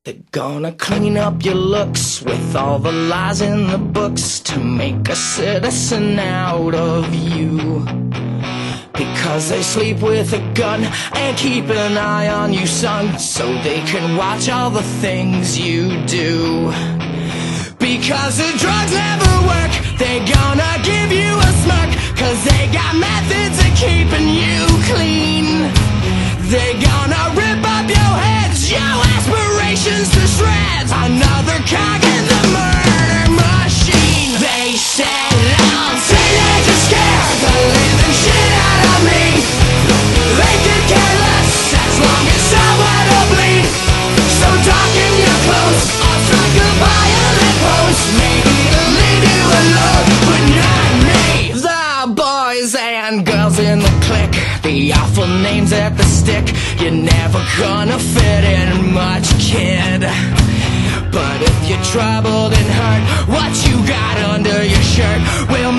They're gonna clean up your looks with all the lies in the books to make a citizen out of you. Because they sleep with a gun and keep an eye on you, son, so they can watch all the things you do. Because the drugs never work, they gonna give you a smirk, cause they got methods of keeping you clean. They gonna rip up your heads, your aspirations to shreds, another cog in the murder machine. They said I'm teenage and scared the living shit out of me. They could care less as long as someone will bleed. So darken your clothes, I'll strike a violent pose, maybe to leave you alone, but not me. The boys and girls in the clique, the awful names at the stick, you're never gonna fit in much, kid. But if you're troubled and hurt, what you got under your shirt will